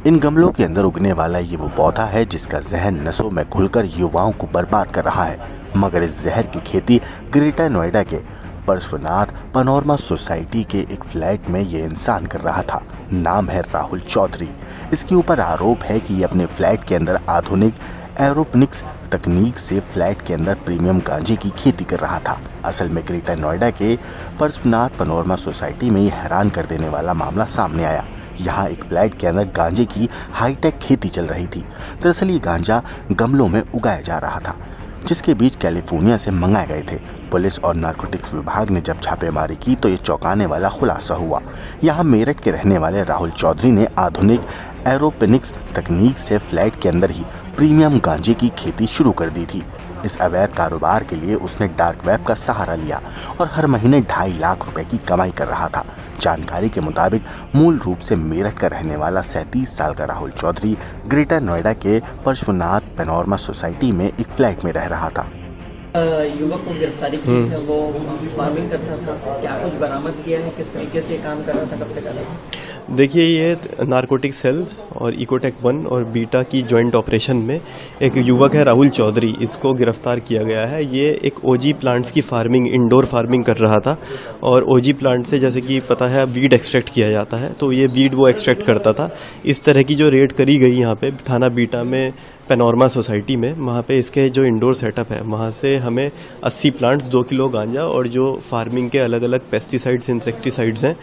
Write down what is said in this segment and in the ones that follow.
इन गमलों के अंदर उगने वाला ये वो पौधा है जिसका जहर नसों में घुलकर युवाओं को बर्बाद कर रहा है। मगर इस जहर की खेती ग्रेटर नोएडा के पार्श्वनाथ पैनोरमा सोसाइटी के एक फ्लैट में ये इंसान कर रहा था। नाम है राहुल चौधरी। इसके ऊपर आरोप है कि ये अपने फ्लैट के अंदर आधुनिक एरोपोनिक्स तकनीक से फ्लैट के अंदर प्रीमियम गांजे की खेती कर रहा था। असल में ग्रेटर नोएडा के पार्श्वनाथ पैनोरमा सोसाइटी में ये हैरान कर देने वाला मामला सामने आया। यहाँ एक फ्लैट के अंदर गांजे की हाईटेक खेती चल रही थी। दरअसल ये गांजा गमलों में उगाया जा रहा था, जिसके बीज कैलिफोर्निया से मंगाए गए थे। पुलिस और नारकोटिक्स विभाग ने जब छापेमारी की तो ये चौंकाने वाला खुलासा हुआ। यहाँ मेरठ के रहने वाले राहुल चौधरी ने आधुनिक एरोपोनिक्स तकनीक से फ्लैट के अंदर ही प्रीमियम गांजे की खेती शुरू कर दी थी। इस अवैध कारोबार के लिए उसने डार्क वेब का सहारा लिया और हर महीने 2.5 लाख रुपए की कमाई कर रहा था। जानकारी के मुताबिक मूल रूप से मेरठ का रहने वाला 37 साल का राहुल चौधरी ग्रेटर नोएडा के पार्श्वनाथ पैनोरमा सोसाइटी में एक फ्लैट में रह रहा था। युवक को गिरफ्तारी की है, वो फार्मिंग करता था, क्या कुछ बरामद किया है, किस तरीके से काम कर रहा था, कब से कर रहा था? देखिए, ये नारकोटिक सेल और इकोटेक 1 और बीटा की जॉइंट ऑपरेशन में एक युवक है राहुल चौधरी, इसको गिरफ्तार किया गया है। ये एक ओजी प्लांट्स की फार्मिंग, इंडोर फार्मिंग कर रहा था और ओजी प्लांट से जैसे कि पता है वीड एक्सट्रैक्ट किया जाता है, तो ये वीड वो एक्सट्रैक्ट करता था। इस तरह की जो रेड करी गई यहाँ पे थाना बीटा में पैनोरमा सोसाइटी में, वहाँ पे इसके जो इंडोर सेटअप है वहाँ से हमें 80 प्लांट्स, 2 किलो गांजा और जो फार्मिंग के अलग अलग पेस्टिसाइड्स, इंसेक्टिसाइड्स हैं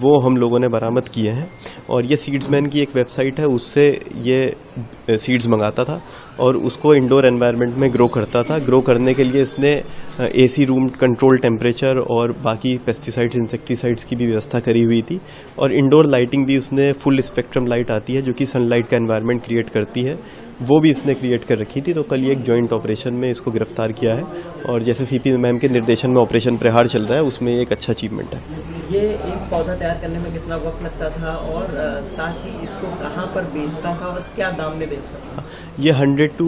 वो हम लोगों ने बरामद किए हैं। और ये सीड्समैन की एक वेबसाइट है, उससे ये सीड्स मंगाता था और उसको इंडोर एनवायरनमेंट में ग्रो करता था। ग्रो करने के लिए इसने एसी रूम कंट्रोल टेम्परेचर और बाकी पेस्टिसाइड्स, इंसेक्टिसाइड्स की भी व्यवस्था करी हुई थी। और इंडोर लाइटिंग भी उसने फुल स्पेक्ट्रम लाइट आती है जो कि सनलाइट का एनवायरनमेंट क्रिएट करती है, वो भी इसने क्रिएट कर रखी थी। तो कल ये एक जॉइंट ऑपरेशन में इसको गिरफ्तार किया है और जैसे सीपी मैम के निर्देशन में ऑपरेशन प्रहार चल रहा है, उसमें एक अच्छा अचीवमेंट है। ये एक पौधा तैयार करने में कितना वक्त लगता था और साथ ही इसको कहाँ पर बेचता था और क्या दाम में बेचता था? ये 100 to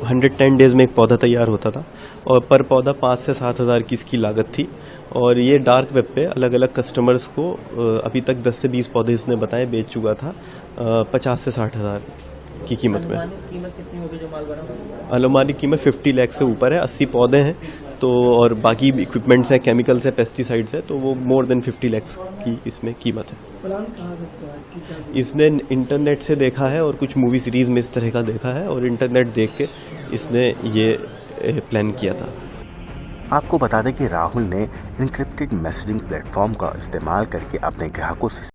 110 डेज में एक पौधा तैयार होता था और पर पौधा 5 से 7 हज़ार की इसकी लागत थी। और ये डार्क वेब पे अलग अलग कस्टमर्स को अभी तक 10 से 20 पौधे इसने बताए बेच चुका था 50 से 60 हज़ार की कीमत में। कीमत कितनी होगी जो माल बना? अनुमानित कीमत 50 लाख से ऊपर है। 80 पौधे हैं तो, और बाकी इक्विपमेंट्स हैं, केमिकल्स है, पेस्टिसाइड्स है, तो वो मोर देन 50 लाख की इसमें कीमत है। इसने इंटरनेट से देखा है और कुछ मूवी सीरीज में इस तरह का देखा है और इंटरनेट देख के इसने ये प्लान किया था। आपको बता दें कि राहुल ने इनक्रिप्टेड मैसेजिंग प्लेटफॉर्म का इस्तेमाल करके अपने ग्राहकों से